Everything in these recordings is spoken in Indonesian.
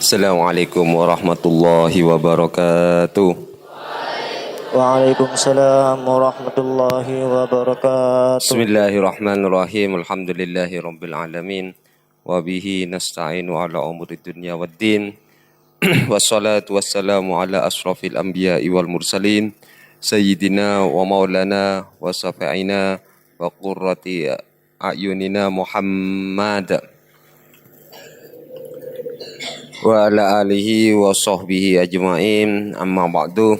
Assalamualaikum warahmatullahi wabarakatuh. Waalaikumsalam warahmatullahi wabarakatuh. Bismillahirrahmanirrahim. Alhamdulillahi rabbil alamin. Wa bihi nasta'inu ala umuri dunya waddin. Wassalatu wassalamu ala asrafil anbiya'i wal mursalin. Sayyidina wa maulana wa syafi'ina wa qurrati a'yunina Muhammad. Wa ala alihi wa sahbihi ajma'in. Amma ba'du.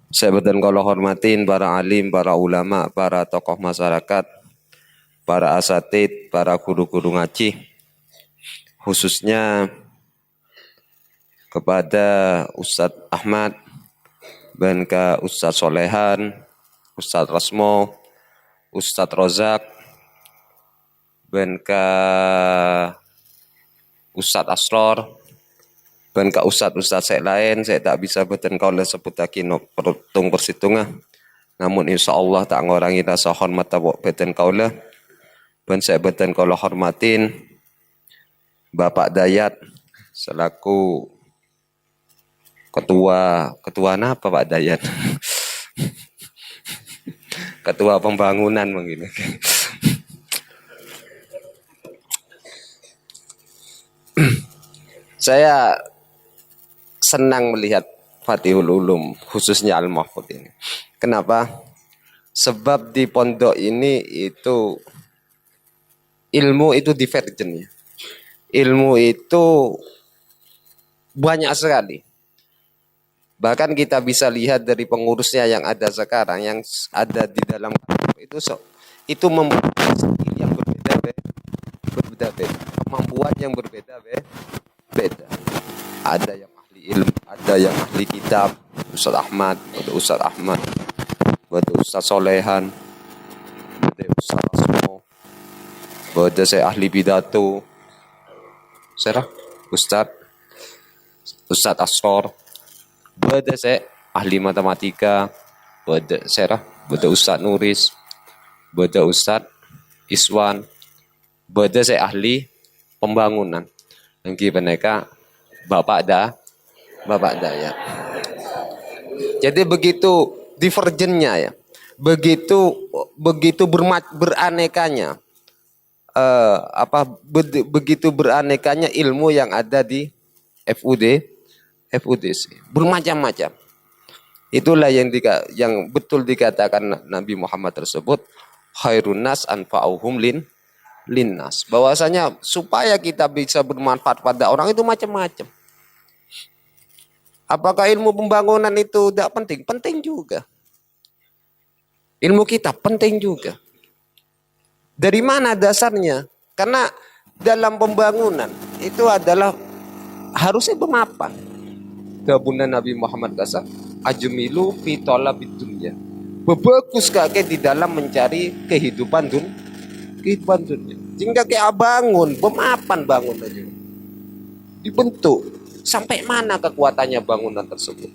Saya betul kalau hormatin para alim, para ulama, para tokoh masyarakat, para asatid, para guru-guru ngaji, khususnya kepada Ustadz Ahmad, dan ke Ustadz Solehan, Ustadz Rasmo, Ustadz Rozak, dan ke Ustadz Asror, dan ke Ustadz saya lain, saya tak bisa beten kau le sebut lagi no perhitung persitungan. Namun insya Allah tak ngorangi rasa hormat tabok beten kau le. Dan saya beten kau le hormatin Bapak Dayat selaku ketua apa Pak Dayat? Ketua pembangunan begini. Saya senang melihat Fatihul Ulum, khususnya Al-Mahfud ini. Kenapa? Sebab di pondok ini itu ilmu itu divergen. Ilmu itu banyak sekali. Bahkan kita bisa lihat dari pengurusnya yang ada sekarang, yang ada di dalam itu mempunyai skill yang berbeda-beda, kemampuan yang berbeda-beda. Ada yang ahli ilmu, ada yang ahli kitab, Ustadz Ahmad, ada Ustadz Solehan, ada Ustadz Asmo, ada saya ahli pidato, saya Ustadz Asror, ada saya ahli matematika, ada Ustadz Nuris, ada Ustadz Iswan, ada saya ahli pembangunan. Yang mereka Bapak Dayat. Jadi begitu divergennya ya, begitu beranekanya, begitu beranekanya ilmu yang ada di FUDC, bermacam-macam. Itulah yang betul dikatakan Nabi Muhammad tersebut, khairun nas anfa'uhum linnas, bahwasanya supaya kita bisa bermanfaat pada orang itu macam-macam. Apakah ilmu pembangunan itu tidak penting? Penting juga. Ilmu kita penting juga. Dari mana dasarnya? Karena dalam pembangunan itu adalah harusnya bermapan. Gabungan Nabi Muhammad kata, ajmilu fi talabid dunya. Berbagus kakek di dalam mencari kehidupan dunia. Jika kayak bangun, pemapan bangunan aja. Dibentuk. Sampai mana kekuatannya bangunan tersebut.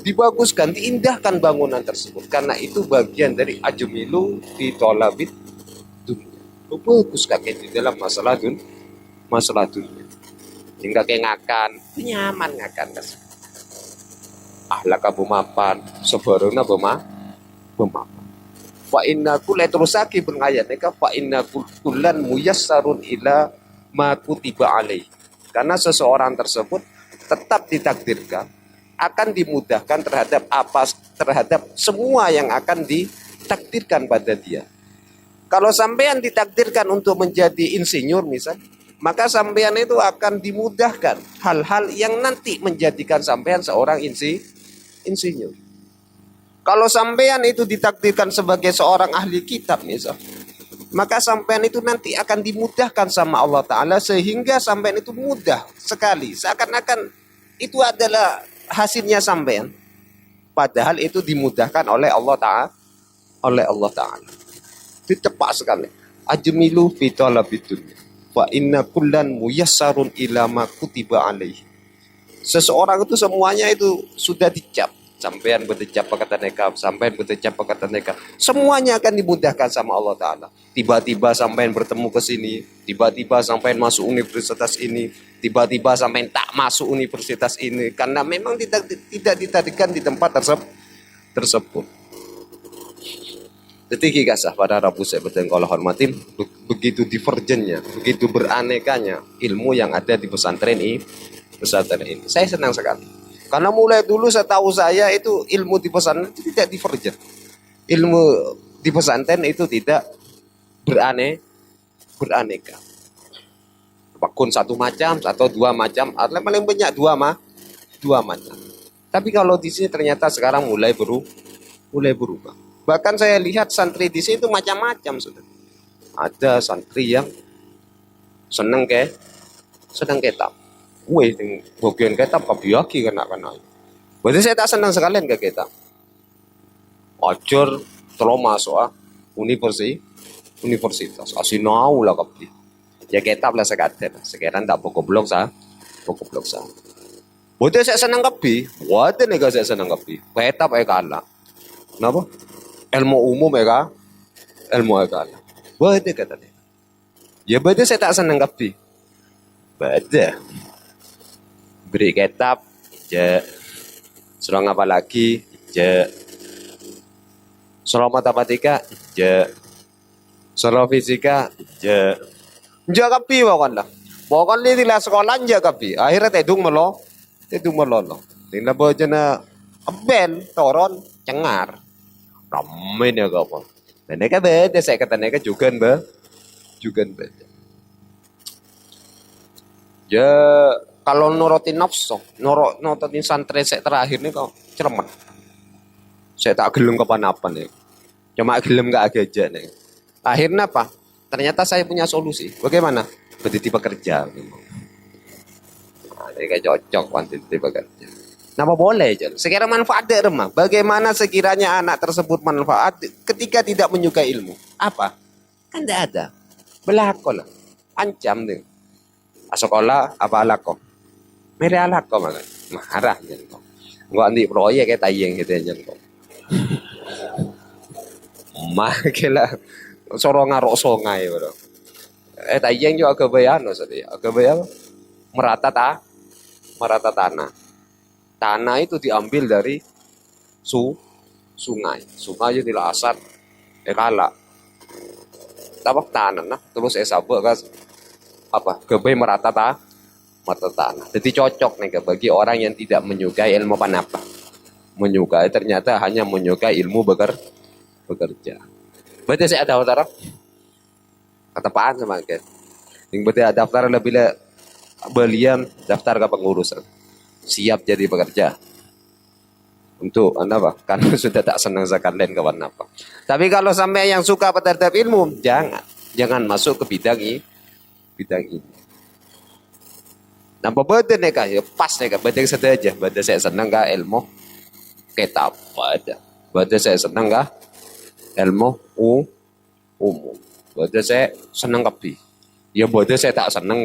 Dibaguskan, diindahkan bangunan tersebut. Karena itu bagian dari ajmilu fi talabid dunia. Bagus kakek di dalam masalah dunia. Jika kayak ngakan, nyaman ngakan. Ahlaka pemapan, sebaruna pemapan. Fa inna kulla terusaki berayat mereka fa inna kullan muyassarun ila ma kutiba alaih. Karena seseorang tersebut tetap ditakdirkan akan dimudahkan terhadap semua yang akan ditakdirkan pada dia. Kalau sampean ditakdirkan untuk menjadi insinyur misal, maka sampean itu akan dimudahkan hal-hal yang nanti menjadikan sampean seorang insinyur. Kalau sampean itu ditakdirkan sebagai seorang ahli kitab misal, maka sampean itu nanti akan dimudahkan sama Allah Ta'ala sehingga sampean itu mudah sekali. Seakan-akan itu adalah hasilnya sampean. Padahal itu dimudahkan oleh Allah Ta'ala. Itu tepat sekali. Ajmilu fi talabid dunya. Fa inna kullan muyassarun ila ma kutiba alaihi. Seseorang itu semuanya itu sudah dicap. sampean bertejap kata neka, sampean bertejap kata neka, semuanya akan dimudahkan sama Allah Ta'ala. Tiba-tiba sampean bertemu ke sini, tiba-tiba sampean masuk universitas ini, tiba-tiba sampean tak masuk universitas ini, karena memang tidak ditarikan di tempat tersebut. Detik kasah pada Rabu saya betul kalau hormatin, begitu divergennya, begitu beranekanya ilmu yang ada di pesantren ini. Saya senang sekali. Karena mulai dulu setahu saya itu ilmu di pesantren itu tidak divergen. Ilmu di pesantren itu tidak beraneka. Bakun satu macam atau dua macam, atau paling banyak dua macam. Tapi kalau di sini ternyata sekarang mulai berubah. Bahkan saya lihat santri di sini itu macam-macam sudah. Ada santri yang seneng kitab. Wih, bagian kitab kabiaki kena. Berarti saya tak senang sekalian ke kitab. Ajar terlalu masuk universitas. Asinau lah kabi. Ya kitab lah sekadar. Sekarang tak pokok blog sah. Berarti saya senang kabi. Wadah nih saya senang kabi. Kitab kalah. Kenapa? Ilmu umum ilmu kalah. Wadah kata dia. Ya berarti saya tak senang kabi. Badah. Beri kitab, je. Serang apa lagi, je. Serang matematika, je. Serang fisika, je. Je kapi bawakan lah. Bawakan li tila sekolah je kapi. Akhirnya tedung melolo. Tinggal baca na bel, toron, cengar. Ramai ni apa. Dan mereka beda, saya kata mereka juga beda. Ya, kalau nurutin nafsu, nurutin santri saya terakhir nih kok cermat. Saya tak gelem kapan-kapan nih. Cuma gelem gak aja nih. Akhirnya apa? Ternyata saya punya solusi. Bagaimana? Berhenti bekerja. Nah, ini kayak cocok berhenti bekerja. Kenapa boleh aja? Sekarang manfaat dari rumah. Bagaimana sekiranya anak tersebut manfaat ketika tidak menyukai ilmu? Apa? Kan tidak ada. Belakon lah. Ancam nih. Sekolah apa alako? Mere alako malah. Marah jangan kok. Gua andi proyek kayak tayang gitu aja kok. Makelah sorong ngarok songai bro. Tayang juga kebayano saudara. Kebayang merata tanah. Tanah itu diambil dari sungai. Sungai itu dilasat kala. Tapak tanah nah terus sabuk kan apa kebay merata tanah. Jadi cocok nih bagi orang yang tidak menyukai ilmu apa. Menyukai ternyata hanya menyukai ilmu bekerja. Berarti saya ada daftar ketepaan sama kan. Yang berarti ada daftar lebih belian daftar ke pengurusan. Siap jadi pekerja. Untuk apa? Karena sudah tak senang sekalian kawan apa. Tapi kalau sampai yang suka terhadap ilmu, jangan masuk ke bidang ini. Nampak betul nih kak, ya pas nih kak, betul saja. Betul saya senang kak ilmu kitab, betul saya senang kak ilmu umum. Betul saya senang kapi. Ya betul saya tak senang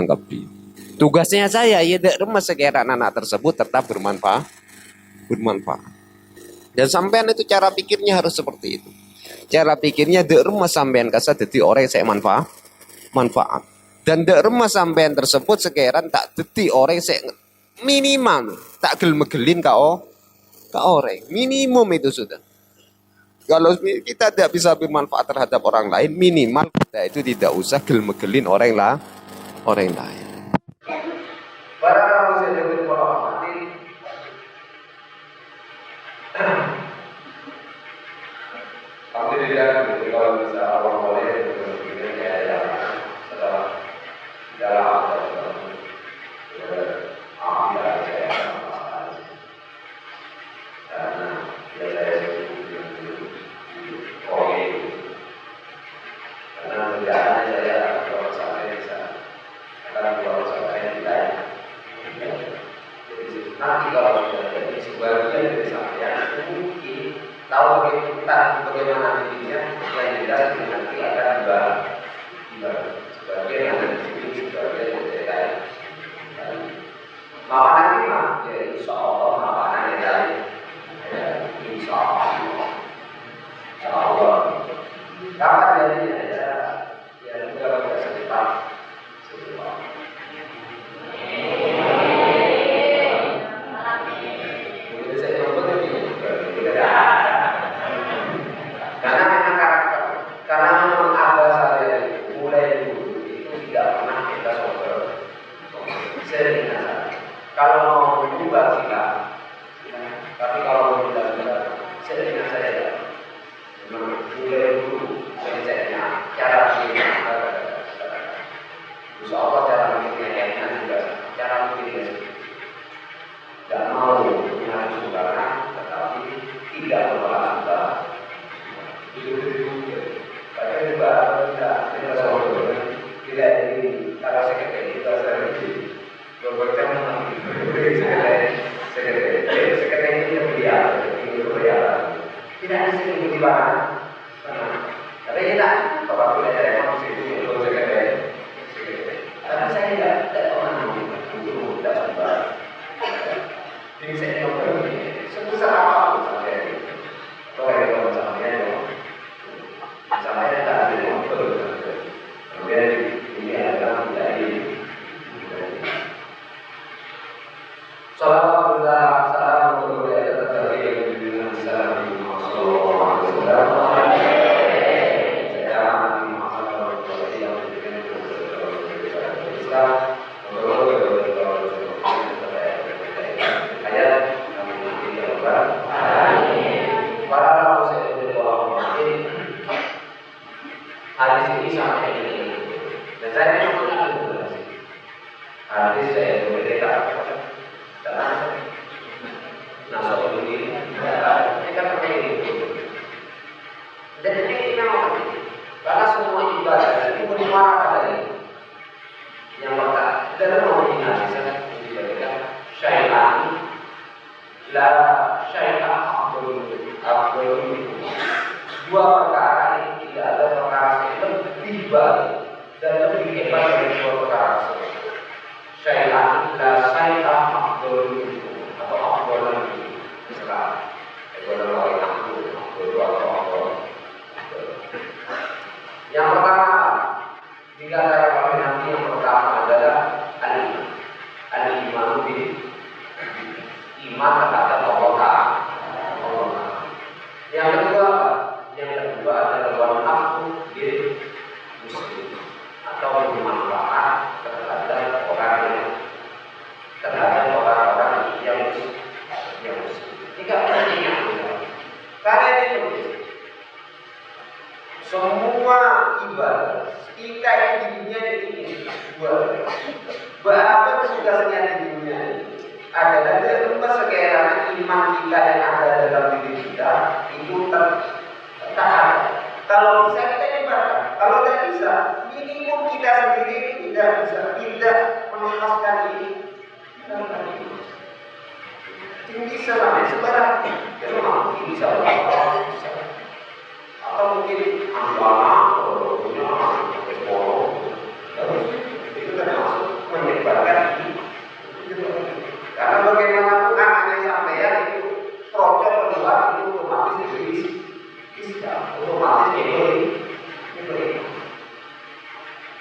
kapi. Tugasnya saya ya dari rumah sekiranya anak tersebut tetap bermanfaat. Dan sampean itu cara pikirnya harus seperti itu. Cara pikirnya dari rumah sampean kasar jadi orang yang saya manfaat. Dan dari rumah sampean tersebut sekarang tak jadi orang yang minimal tak gelin ke orang. Minimum itu sudah. Kalau kita tidak bisa bermanfaat terhadap orang lain, minimal kita itu tidak usah gelin orang lain. Tapi tidak kalau bisa orang boleh berpikir kayak setelah dalam nanti kalau jadi sebagian dari sampean mungkin tahu kita bagaimana dirinya yang jelas nanti akan sebagian yang ada di sini sebagian yang lain. Makanan ini mah ya insya Allah makanan yang ini ya juga tidak secepat. Karena memang karakter, karena memang abah saya itu mulai dulu itu tidak pernah kita sober. Sering saja. Kalau mau berubah silahkan, tapi kalau mau tidak sering saja. Memang mulai dulu konsepnya, cara pikirnya, insya Allah cara pikirnya juga cara pikirnya tidak mau mengaku sembarangan, tetapi tidak berbalak. Padahal juga tidak sombong, tidak ini kalau sekretari itu sekretari beberapa sekretari itu berbiara, tidak disini berbiara, tapi kita kalau tidak ada yang masih itu sekretari, tapi saya tidak pernah untuk tidak sombong. Jadi saya ngomong sebesar apapun sampai kalau saya tak ada yang kemudian ini adalah dari salam budaya terkait dengan Islam Sallallahu Alaihi Wasallam. Hadis ini sampai ini, dan saya pernah hadis saya berbeda dalam nasab ini, kita pakai ini, dan ini memang karena semua ibadah itu bermuara pada ini. Yang pertama, dalam mengingat saya syai'an, la syai'an abdul. Dua perkara ini tidak ada perkara yang lebih baik dan lebih hebat dari dua perkara tersebut. Syai'an la syai'an afdal atau afdal Islam. Afdal afdal. Yang pertama, jika saya kami nanti yang pertama adalah al-iman iman terhadap Allah Ta'ala. Yang kedua adalah wal-afu bil muslim atau bermanfaat terhadap orang-orang yang muslim. Jika pentingnya karena itu semua ibadah kita di dunia ini berapa tugasnya di dunia ini adalah derma sekiranya iman kita yang ada dalam diri kita itu taat. Kalau bisa kita ibadah, kalau tidak bisa, minimum kita sendiri tidak menghapuskan ini. Tinggi selama sebarang, memang bisa atau mungkin atau itu termasuk menyebarkan ini. Karena bagaimanapun anaknya sampean itu projek keluar itu otomatis diberi. Otomatis diberi.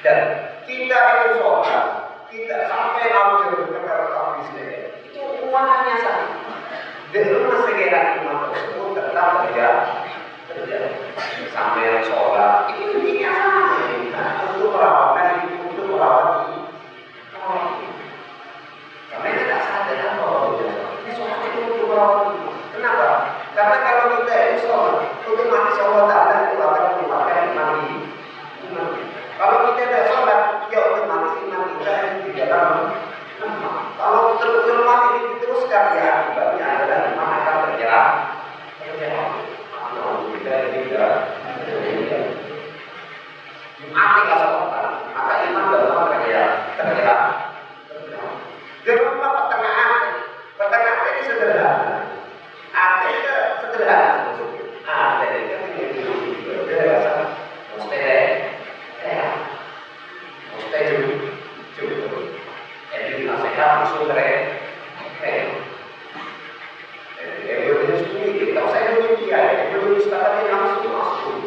Dan kita itu sholat, kita sampai langsung ke kata itu uangnya sama. Dengan segera iman tersebut tetap terjadi. Sampai yang sholat itu intinya sama. Untuk merawatkan itu, untuk merawat ini. Karena tidak sadar bahwa ini sholat itu untuk merawat ini. Kenapa? Karena kalau kita itu sholat, otomatis Allah Ta'ala itu akan melupakan iman ini. Kalau kita tidak sholat, ya otomatis iman kita itu tidak dalam. Kalau lemah ini diteruskan, ya akibatnya adalah iman akan berjalan. Kita tidak mati kalau sholat, maka iman dalam tergerak. Dalam pertengahan ini sederhana. Artinya sederhana. Artinya itu rasa jadi nasihat langsung kita saya dia langsung masuk.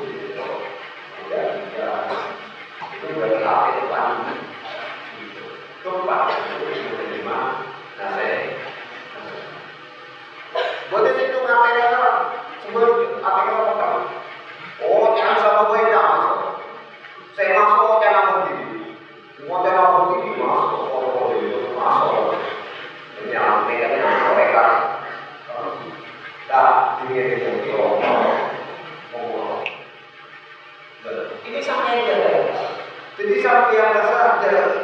Jadi sampai yang rasa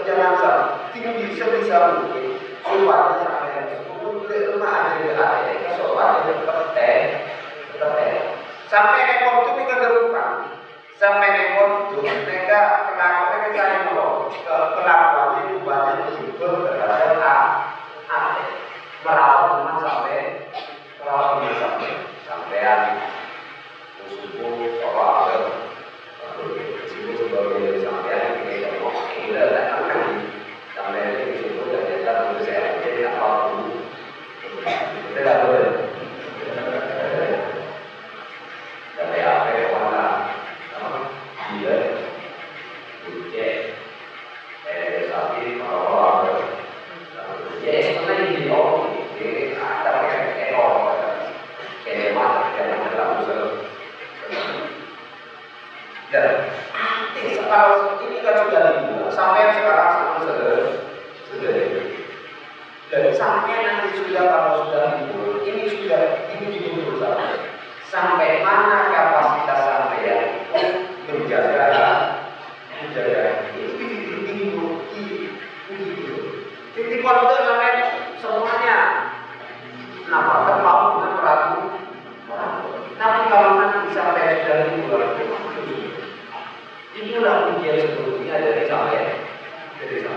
jangan sampai tinggi sebisa mungkin supaya sampai untuk rumah ada di ada supaya terten. Sampai ekor itu kita terukan. Sampai ekor itu mereka kelakuan mereka kelakuannya itu banyak bersyukur terhadap hati merawat rumah sampai subuh sholat subuh sebagai sampai kita mau kita datang sampai subuh dan kita terus saya jadi apa dulu kita tidak boleh dari apa warna dia bucek sapi kalau ya sebenarnya di orang ini ada ekor kayak mana yang dalam dan kalau ini kan sudah dibuat sampai sekarang sudah dan sampai nanti sudah kalau sudah dibuat ini juga sampai mana kapasitas sampai menjaga ini kalau sampai semuanya kenapa terpaut dengan ragu tapi kalau nanti sampai sudah dibuat inilah ujian sebelumnya dari saya. Betul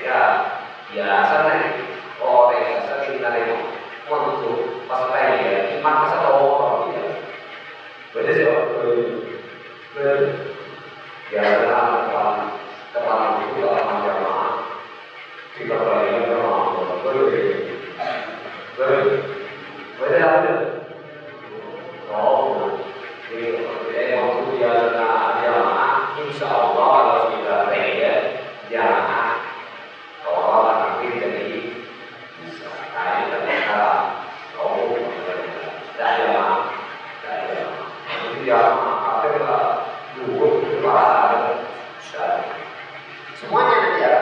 ya biasa nih orang sering nanya untuk pas lagi maka satu orang dia beda sih ya dalam itu dalam jamaah kita belajar jamaah beda waktu dia jamaah insya Allah kalau sudah ready jamaah orang nanti jadi bisa kain dan cara tidak jamaah jadi jamaah ada dua semuanya nanti ya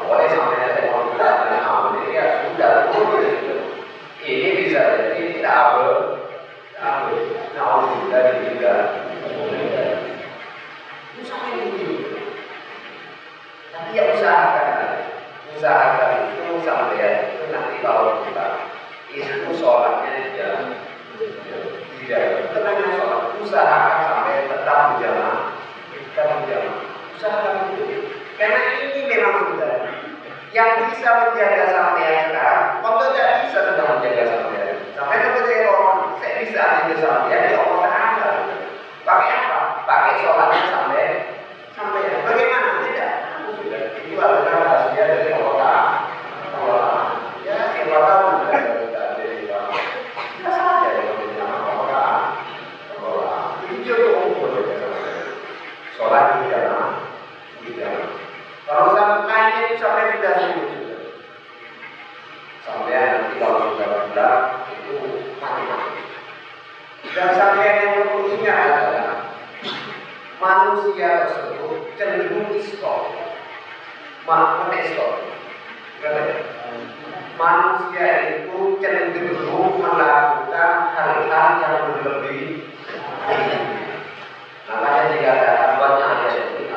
boleh sampai ada orang ini ya sudah ini bisa jadi tidak ada dari tiga tapi ya usahakan itu sampai itu nanti kalau kita itu sholatnya ya tidak tenangnya sholat usahakan sampai tetap berjamaah usahakan itu karena ini memang sudah yang bisa menjaga sampai sekarang kalau tidak bisa sudah menjaga sampai kemudian orang saya bisa menjaga sampai di Allah ada pakai apa? Pakai sholatnya sampai bagaimana? Tidak itu adalah rahasia dari Allah ya siapa tahu tidak saja itu juga sholat di dalam kalau sampai sudah sembuh sampai nanti kalau sudah benar itu mati dan sampai yang berfungsinya adalah manusia tersebut cenderung istop manusia itu cenderung melakukan hal-hal yang berlebih makanya jika ada banyak ayat ini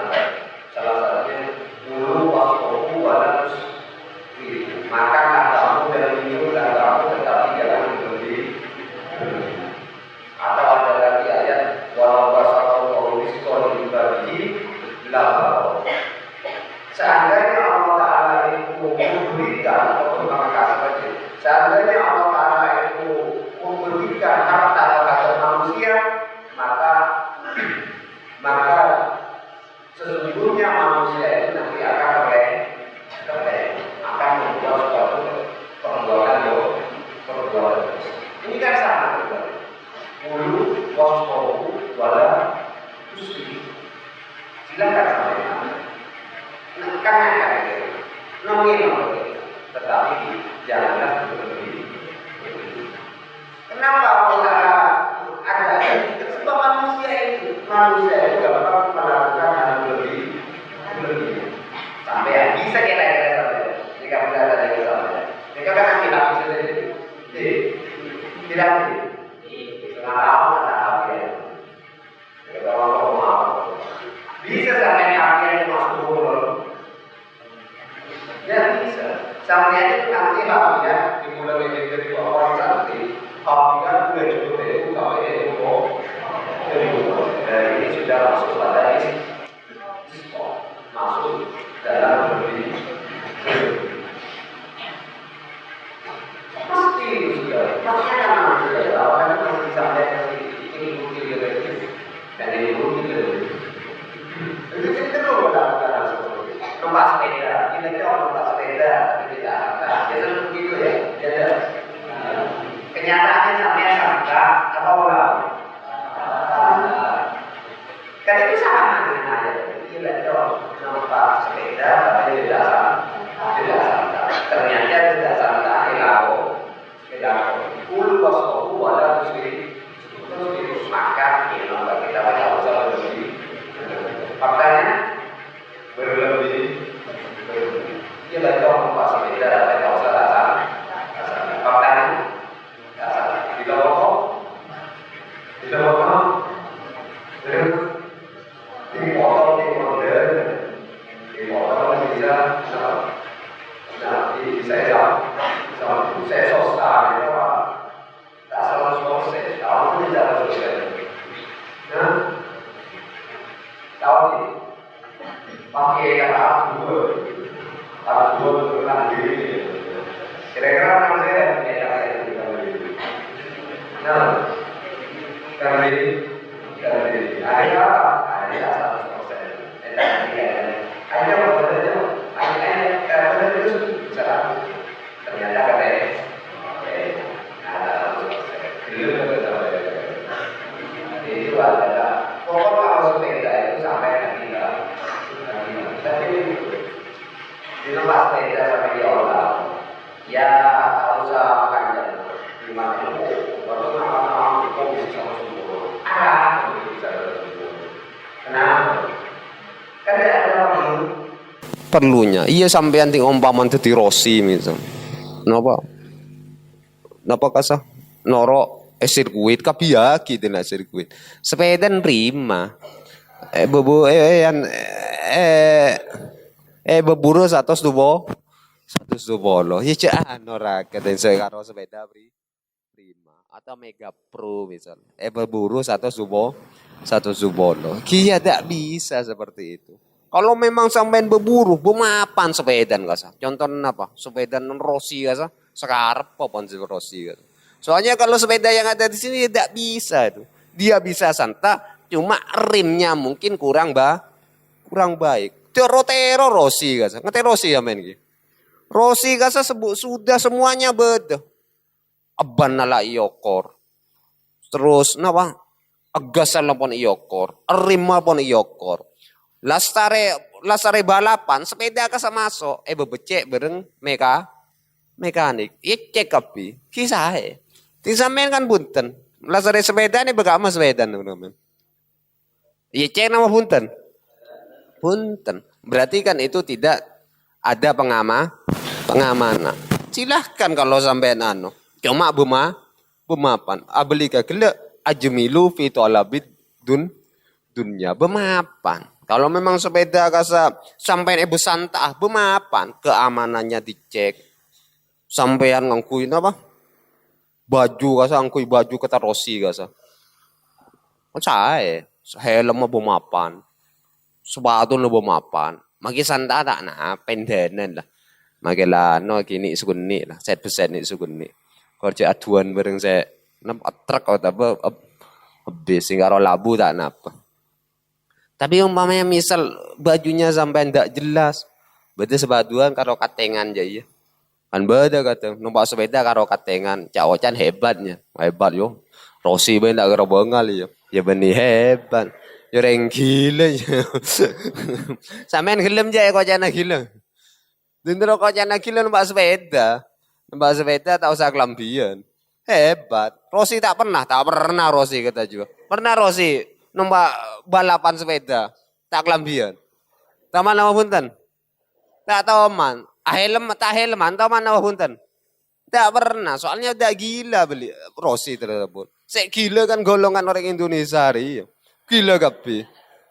salah satunya dulu waktu harus makanlah kamu dan minumlah kamu tetapi jangan berlebih atau ada lagi ayat walau basatullahu rizqa libadihi la seandainya Allah Ta'ala itu memberikan atau mengangkat seandainya Allah Ta'ala itu memberikan harta kepada manusia maka sesungguhnya manusia itu nanti akan akan membuat suatu perbuatan ini kan sama mulu waspohu wala tusri silakan sampaikan karena nominal tetapi janganlah berlebih kenapa Allah ada sebab manusia itu gampang melakukan hal berlebih sampai yang bisa kira-kira sampai jika tidak ada yang sampai jika kan nanti habis tidak setengah tahun ada apa ya numpak sepeda, kira-kira numpak sepeda, tidak sangka, jadi begitu ya, jadi kenyataannya sampai sangka apa orang? Kan itu sama dengan ayat, kira-kira numpak sepeda, tapi tidak sangka, ternyata tidak sangka hilau, ulu wasohu wala muslim, maka kita baca usah lebih, faktanya berlebih. Dia baca numpak sepeda baca usah dasar. Faktanya dasar. Tidak bohong. Dipotong di model, dipotong bisa. Nah, saya sosial itu apa? Tak salah proses. Tahu tidak proses. Nah, tahu ni. Pakai kata dua tentang diri. Kira-kira nama saya nah, karena ini ada apa? Ada asal proses. Ada apa saja? Ada itu salah. Ternyata katanya, itu adalah pokok kalau sepeda itu sampai tinggal. Tapi di tempat sepeda sampai di orang, ya harus makan di mana itu, baru nama bisa sama semua. Bisa semua. Kenapa? Karena ada perlunya. Iya sampean ting umpaman dadi Rossi misal. Napa kasah noro sirkuit kabiyaki dina sirkuit. Sepeda prima. Beburu 100 dubo. 100 dubo. Ya cak ora keten karo sepeda prima atau Mega Pro misal. Beburu 100 dubo. 100 dubo. Kia tak bisa seperti itu. Kalau memang sampean berburu, bemapan sepedan kasa. Contohnya apa? Sepedan Rossi kasa. Sekarang apa sih Rossi kasa. Soalnya kalau sepeda yang ada di sini tidak bisa itu. Dia bisa santai, cuma rimnya mungkin kurang baik. Tero Rossi kasa. Ngerti Rossi ya men ki. Rossi kasa sudah semuanya beda. Aban nala iokor. Terus napa? Agasan pun iokor. Rimma pun iokor. Lastare balapan sepeda ka sa maso bebecek bareng mekanik cek kapi kisah tisamen kan bunten lastare sepeda ni bagama sepeda naman cek nama bunten berarti kan itu tidak ada pengamanan silahkan kalau sampean cuma bemapan abeli ka gele ajmilu fi talabid dunya bemapan. Kalau memang sepeda kasa sampai ibu santah bemapan keamanannya dicek. Sampean ngangkuin apa? Baju kasa ngangkuin baju kata Rossi kasa. Saya helm bemapan. Sepatu lo bemapan. Magi santah tak na pendenan lah. Magi lah no kini suguni lah. Set persen ni suguni. Kerja aduan bareng saya truk atau apa habis sehingga labu tak napa. Tapi umpamanya misal bajunya sampai ndak jelas, berarti sebaduan karo katengan aja ya. Kan beda kata, numpak sepeda karo katengan, cawacan hebat yo. Rossi ben ndak karo bengal ya. Ya beni hebat. Yo reng gila ya. Sampean gelem aja kocana gila. Dendro kocana gila numpak sepeda. Numpak sepeda tak usah kelambian. Hebat. Rossi tak pernah Rossi kata juga. Pernah Rossi numpak balapan sepeda tak kelambian. Taman nama punten. Tak tahu man. Helman tahu man nama punten. Tak pernah. Soalnya udah gila beli Rossi tersebut. Sek gila kan golongan orang Indonesia hari. Gila kapi.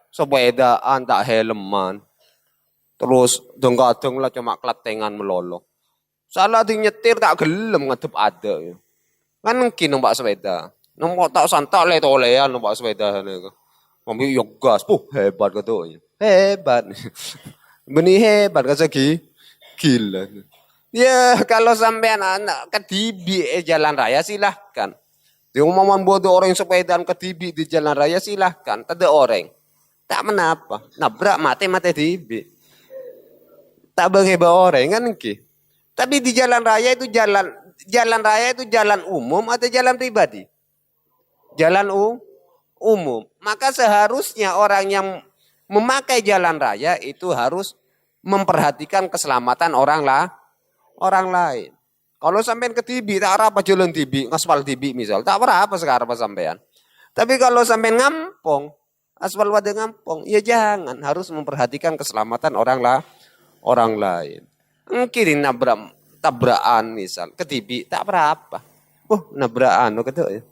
Sepedaan tak helman. Terus dong-dong lah cuma klatengan melolo. Salah di nyetir tak gelem ngadep ada. Kan mungkin numpak sepeda. Numpak tak santak le tolean numpak sepeda niku. Mampu yo gas, hebat katanya. Hebat. Benih hebat kasegi. Gila. Ya kalau sampean anak kedibi jalan raya silahkan. Di umaman bodoh orang sepedaan kedibi di jalan raya silahkan. Tidak orang. Tak menapa. Nabrak mati dibi. tak bagi orang kan ki. Tapi di jalan raya itu jalan umum atau jalan pribadi? Jalan umum. Maka seharusnya orang yang memakai jalan raya itu harus memperhatikan keselamatan orang lain. Kalau sampean ke Tibi, tak apa jalan Tibi, aspal Tibi misal, tak apa sekarang apa sampean. Tapi kalau sampean ngampong, aspal wadah ngampong, ya jangan, harus memperhatikan keselamatan orang lain. Mungkin tabrakan misal, ke Tibi, tak berapa. Nabrakan, gitu ya.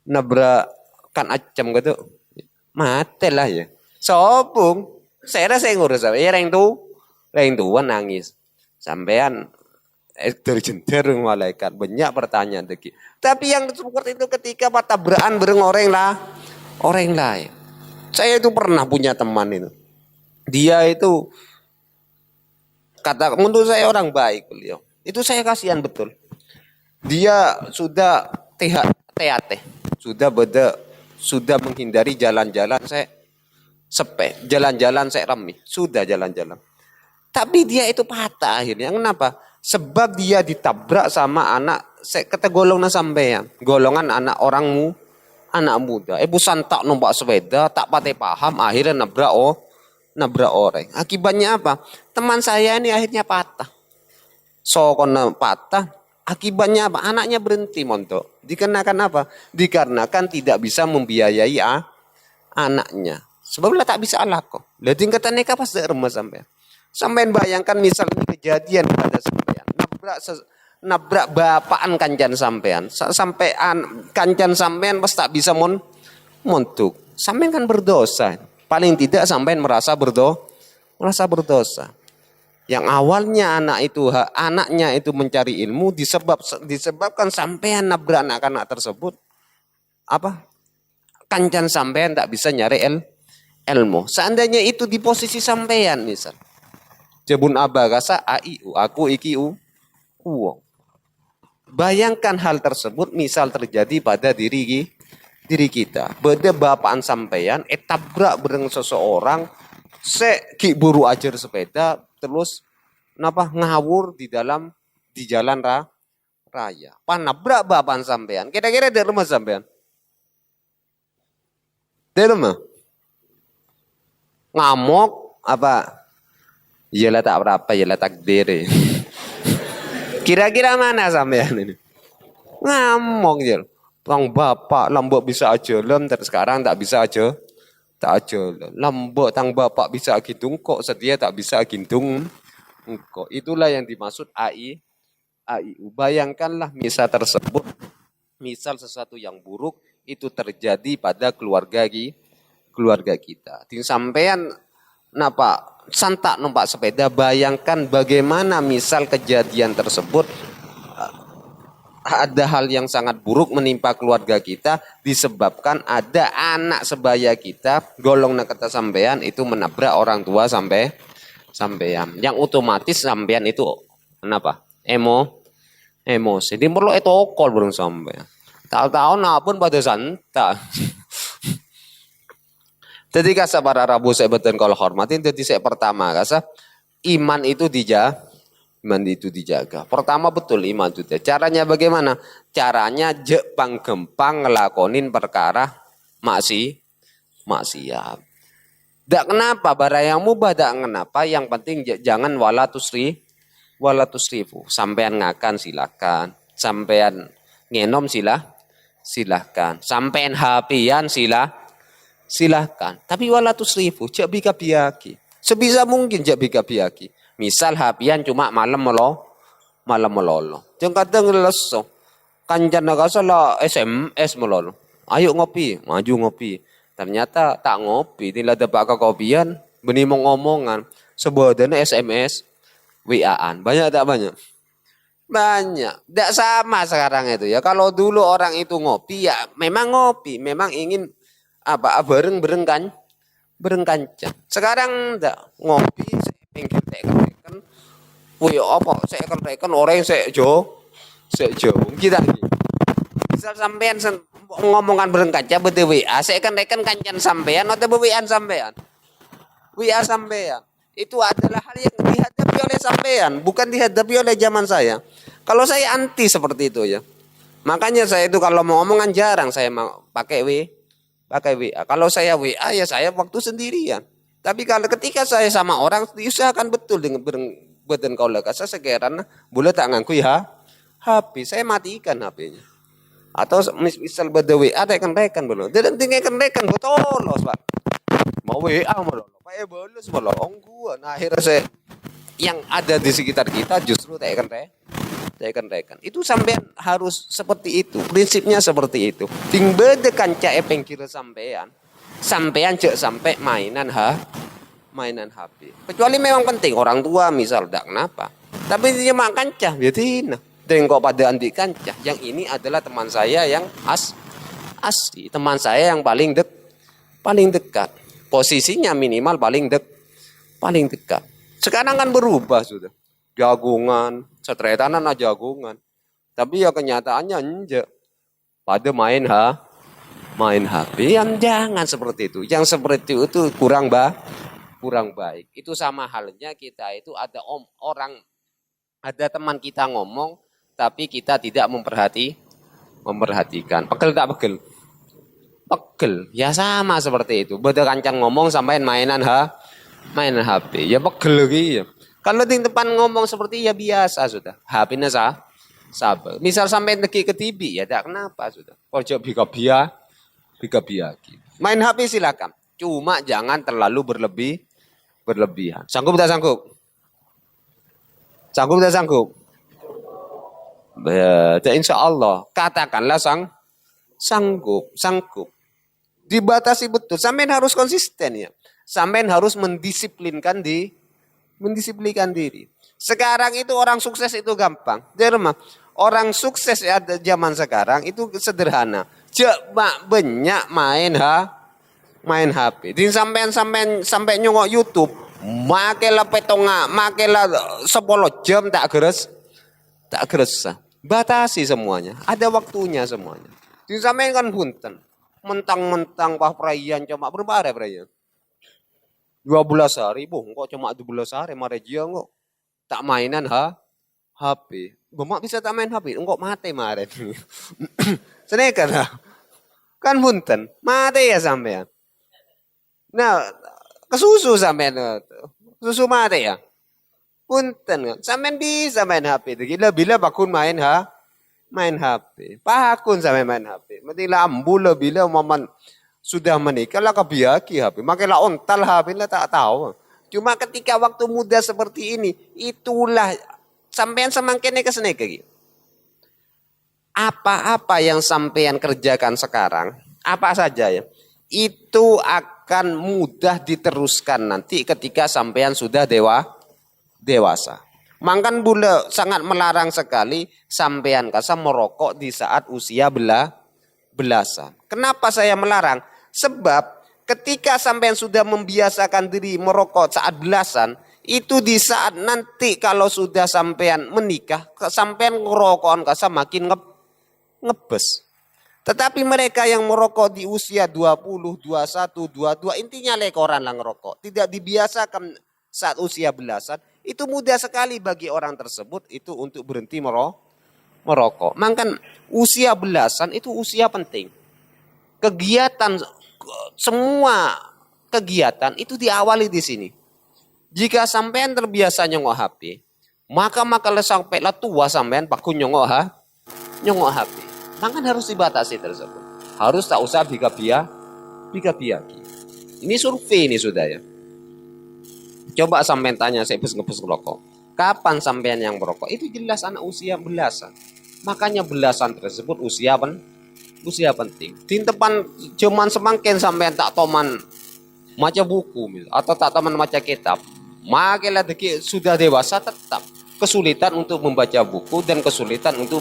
Nabrak kan acam gitu. Mati lah ya. Sopung. Saya rasa ngurus apa. Ya yang tua nangis. Sampean terjenter malaikat. Banyak pertanyaan tadi. Tapi yang seperti itu ketika tabrakan bareng orang lain. Saya itu pernah punya teman itu. Dia itu kata menurut saya orang baik beliau. Itu saya kasihan betul. Dia sudah TAT, sudah menghindari jalan-jalan saya jalan-jalan saya remi, sudah jalan-jalan. Tapi dia itu patah akhirnya. Kenapa? Sebab dia ditabrak sama anak golongan sampean, golongan anak anak muda. Busan tak numpak sepeda, tak pakai paham, akhirnya nabrak orang. Akibatnya apa? Teman saya ini akhirnya patah. Karena patah, akibatnya apa? Anaknya berhenti montok. Dikarenakan apa? Dikarenakan tidak bisa membiayai anaknya. Sebabnya tak bisa kok. Lah tingkatan neka pas remes sampean. Sampean bayangkan misalnya kejadian pada sampean. Nabrak bapaan kancan sampean. Sampai kancan sampean pas tak bisa montuk. Sampean kan berdosa. Paling tidak sampean merasa berdosa. Yang awalnya anaknya itu mencari ilmu disebabkan sampean nabrak anak-anak tersebut. Kancan sampean tak bisa nyari ilmu. Seandainya itu di posisi sampean misal. Jebun abagasa aiu aku iki uang. Bayangkan hal tersebut misal terjadi pada diri kita. Beda bapaan sampean tabrak bareng seseorang buru ajar sepeda terus ngawur di jalan raya. Panabrak bapaan sampean. Kira-kira di rumah sampean. Di rumah. Ngamuk apa? Iyalah tak berapa, iyalah takdir. Kira-kira mana sampean ini? Ngamuk je. Bang bapak lambok bisa ajalan terus sekarang tak bisa aja. Tak aja. Lambok tang bapak bisa gintung kok sedia tak bisa gintung. Kok itulah yang dimaksud AIU. Bayangkanlah misal tersebut, misal sesuatu yang buruk itu terjadi pada keluarga kita. Di sampean santak numpak sepeda, bayangkan bagaimana misal kejadian tersebut ada hal yang sangat buruk menimpa keluarga kita disebabkan ada anak sebaya kita golong kata sampean itu menabrak orang tua sampean yang otomatis sampean itu emosi dia perlu etokol bareng sampean tahu-tahu napun pada santai. Jadi kasa para Rabu saya betul kalau hormatin. Jadi saya pertama kasa iman itu dijaga. Pertama betul iman itu. Caranya bagaimana? Caranya jepang gempang ngelakonin perkara maksiat. Dak kenapa barang yang mubah dak kenapa. Yang penting jangan wala tusrifu. Sampean ngakan silakan. Sampean ngenom silahkan. Sampean hapian silahkan. Tapi wala tusrifu, jak bika biaki. Sebisa mungkin jak bika biaki. Misal hapian cuma malam melolo. Jangan kadang leso. Kanjan nagasala SMS melolo. Ayo ngopi, maju ngopi. Ternyata tak ngopi, tidak ada pak kopian, benimong omongan. Sebuah dana SMS, WA-an. Banyak tak banyak? Banyak. Tidak sama sekarang itu ya. Kalau dulu orang itu ngopi ya memang ngopi, memang ingin bareng kan sekarang ndak ngopi saya pinggir saya kan saya kan orang saya jo kita misal sampean ngomongan bareng kaca bete WA saya kan rekan kancan sampean atau WA sampean WA sampean. Itu adalah hal yang dihadapi oleh sampean, bukan dihadapi oleh zaman saya. Kalau saya anti seperti itu ya. Makanya saya itu kalau mau omongan jarang saya mau pakai WA. Kalau saya WA ya saya waktu sendirian. Tapi kalau ketika saya sama orang diusahakan betul dengan beden kau lekas sekarang boleh tak ngangku ya HP. Saya matikan HP-nya. Atau misal beda WA rekan-rekan belum. Dan rekan-rekan botolos, Pak. Mau WA malah. Pak bolos malah gua. Nah, akhirnya saya yang ada di sekitar kita justru rekan-rekan. Itu sampean harus seperti itu. Prinsipnya seperti itu. Ting beda kanca epeng kira sampean cek sampai mainan HP. Kecuali memang penting orang tua misal dak kenapa. Tapi dia makan cah biatin. Dan kok pada anti kancah. Yang ini adalah teman saya yang asli, teman saya yang paling dekat. Posisinya minimal paling dekat. Sekarang kan berubah sudah. Jagungan, setretanan aja jagungan. Tapi ya kenyataannya enggak. Pada main HP. Yang jangan seperti itu. Yang seperti itu kurang baik. Itu sama halnya kita itu ada teman kita ngomong tapi kita tidak memperhatikan. Pegel tak pegel? Pegel. Ya sama seperti itu. Beda kancang ngomong sampai mainan HP. Ya pegel lagi ya. Kalau di depan ngomong seperti ya biasa sudah. HP-nya sabar. Misal sampai pergi ke TV ya tak kenapa sudah. Pojok biaya. Main HP silakan. Cuma jangan terlalu berlebihan. Sanggup tak sanggup? Sanggup tak sanggup? Ya, insya Allah katakanlah sanggup. Dibatasi betul. Sampean harus konsisten ya. Sampean harus mendisiplinkan diri. Sekarang itu orang sukses itu gampang. Orang sukses ya zaman sekarang itu sederhana. Cek banyak main HP. Di sampai nyongok YouTube, makelah petonga, makelah 10 jam tak geres. Batasi semuanya. Ada waktunya semuanya. Di sampai kan punten. Mentang-mentang Pak Prayan cuma berapa hari Prayan? 12 hari, kok cuma 12 hari marejia kok. Tak mainan HP. Bapak bisa tak main HP? Enggak mati kemarin. Senekan lah. Kan punten. Mati ya sampean. Nah, kesusu sampean. Susu mati ya. Punten. Sampean bisa main HP. Bila bakun main HP. Pakun sampai main HP. Mati lambu bila momen sudah menikah lah kebiaki HP. Makanya ontal HP lah tak tahu. Cuma ketika waktu muda seperti ini, itulah sampean semakin kesenek gitu. Apa-apa yang sampean kerjakan sekarang, apa saja ya, itu akan mudah diteruskan nanti ketika sampean sudah dewasa. Mangkan bula sangat melarang sekali sampean kasa merokok di saat usia belasan. Kenapa saya melarang? Sebab ketika sampean sudah membiasakan diri merokok saat belasan, itu di saat nanti kalau sudah sampean menikah, sampean ngerokokan kasa makin ngebes. Tetapi mereka yang merokok di usia 20, 21, 22, intinya lekoran lah ngerokok. Tidak dibiasakan saat usia belasan, itu mudah sekali bagi orang tersebut itu untuk berhenti merokok. Maka usia belasan itu usia penting. Semua kegiatan itu diawali di sini. Jika sampean terbiasa nyongok HP, maka sampai tua sampean paku nyongok HP. Maka harus dibatasi tersebut. Harus tak usah biaki. Ini survei ini sudah ya. Coba sampean tanya saya ngebus ngerokok. Kapan sampean yang merokok? Itu jelas anak usia belasan. Makanya belasan tersebut usia penting. Di depan cuman semakin sampean tak toman maca buku atau tak toman maca kitab. Makilah sudah dewasa tetap kesulitan untuk membaca buku dan kesulitan untuk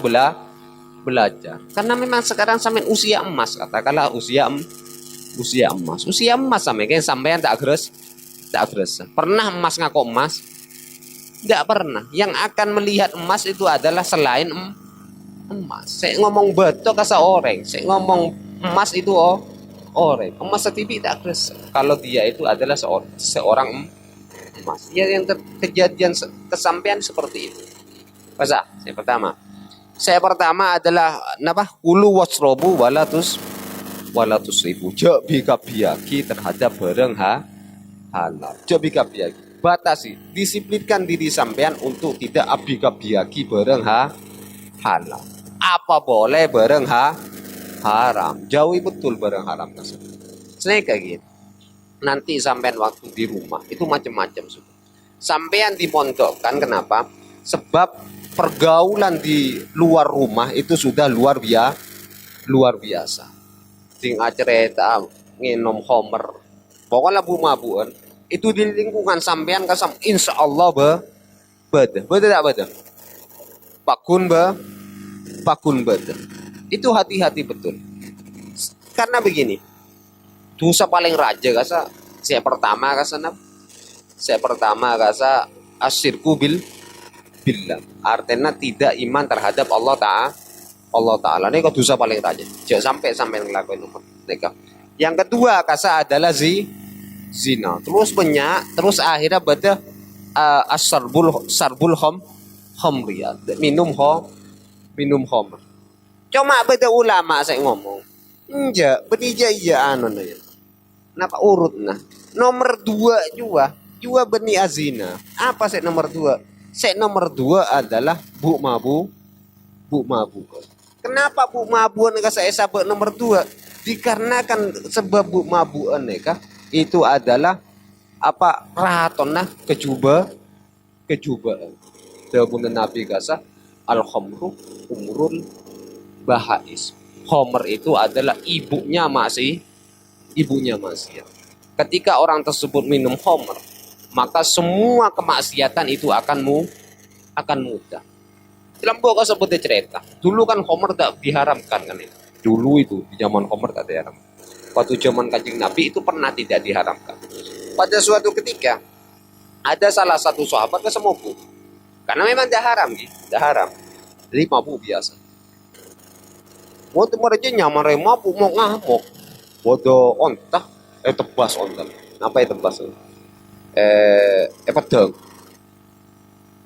belajar. Karena memang sekarang sampean usia emas, katakanlah usia emas. Usia emas sampean tak geres. Pernah emas ngaku emas? Tidak pernah. Yang akan melihat emas itu adalah selain emas. Saya ngomong betul kasa orang. Saya ngomong emas itu ore. Emas setipi tak keres. Kalau dia itu adalah seorang emas. Ya yang kejadian kesampaian seperti itu. Masa? Saya pertama adalah apa? Kulu wasrobu walatus ribu. Jak bika-biaki terhadap barang halal. Jak bika-biaki. Batasi, disiplinkan diri sampean untuk tidak abika-biaki barang halal. Apa boleh barang haram. Jauhi betul barang haram tersebut. Sebenarnya kayak gitu. Nanti sampean waktu di rumah itu macam-macam sudah. Sampean dimondokkan kenapa? Sebab pergaulan di luar rumah itu sudah luar biasa. Sing cerita nginom homer. Pokoknya mabuan itu di lingkungan sampean kasam insya Allah betul tak betul. Pakun betul. Itu hati-hati betul. Karena begini, dosa paling raja kasa saya pertama kasa asyirku billah. Artinya tidak iman terhadap Allah Ta'ala. Ini kok dosa paling raja. Jangan sampai ngelakuin mereka. Yang kedua kasa adalah zina. Terus akhirnya beda sarbul khamriyah. Minum khamr. Cuma beda ulama saya ngomong. Enggak, benija iya anu ya. Napa urut nah. Nomor 2 jua beni azina. Apa saya nomor 2? Saya nomor 2 adalah bu mabu. Kenapa bu mabuan saya sabak nomor 2? Dikarenakan sebab bu mabuan itu adalah apa ratonah kejubaan. Dawuh Nabi kasa al khamru umrul bahais. Khamr itu adalah ibunya maksiat. Ketika orang tersebut minum khamr, maka semua kemaksiatan itu akan mudah. Dalam buku sebut cerita. Dulu kan khamr tak diharamkan kan itu. Dulu itu di zaman khamr tak diharamkan. Waktu zaman Kanjeng Nabi itu pernah tidak diharamkan. Pada suatu ketika ada salah satu sahabat ke semabuk. Karena memang tidak haram. Jadi mabuk biasa. Waktu mereka nyaman mabuk mau ngamuk. Bodoh ontah tebas ontah. Apa yang tebas? Pedang.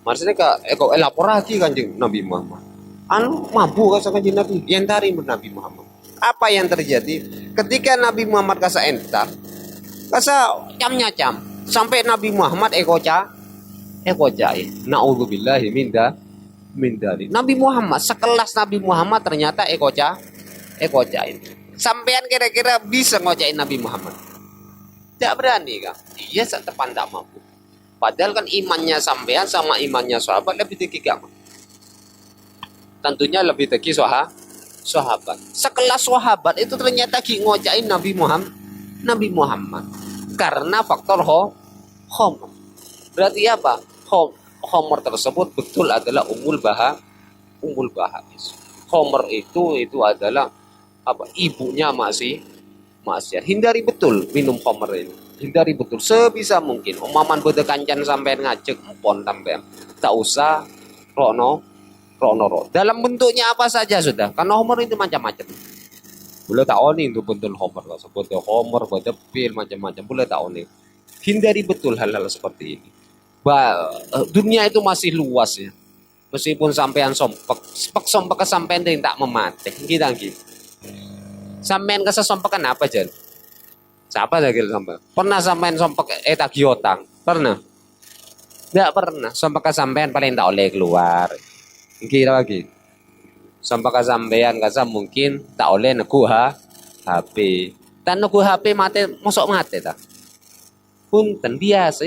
Maksudnya kok lapor lagi Kanjeng Nabi Muhammad. Anu mabuk kasa Kanjeng Nabi. Yang tari Nabi Muhammad. Apa yang terjadi ketika Nabi Muhammad kasa entar? Kasa cam sampai Nabi Muhammad ekocai. Naudzubillahi min dalik. Nabi Muhammad sekelas Nabi Muhammad ternyata ekocain. Sampean kira-kira bisa ngocain Nabi Muhammad? Tidak berani kan? Iya terpandang mampu. Padahal kan imannya sampean sama imannya sahabat lebih tinggi kamu. Tentunya lebih tinggi sahabat. Sekelas sahabat itu ternyata ngocain Nabi Muhammad. Karena faktor homer. Berarti apa? Homer tersebut betul adalah umul bahais. Homer itu adalah apa? Ibunya maksiat. Hindari betul minum homer ini. Hindari betul sebisa mungkin. Umaman beda kancan sampean ngajak empon sampean. Tak usah rono. Dalam bentuknya apa saja sudah. Karena homer itu macam-macam. Boleh tak oni itu bentuk homer. Seperti homer, beda pil macam-macam. Boleh tak oni. Hindari betul hal-hal seperti ini. Dunia itu masih luas ya. Meskipun sampean sompek kesampean yang tak memati. Gitu. Sampean kesesompek apa Jan? Siapa lagi sampean? Pernah sampean sompek tagih utang? Pernah? Tidak pernah. Sompek kesampean paling tak oleh keluar. Kira lagi. Sompek kesampean mungkin tak oleh neku HP. Dan neku HP mati mosok mati tak? Punten biasa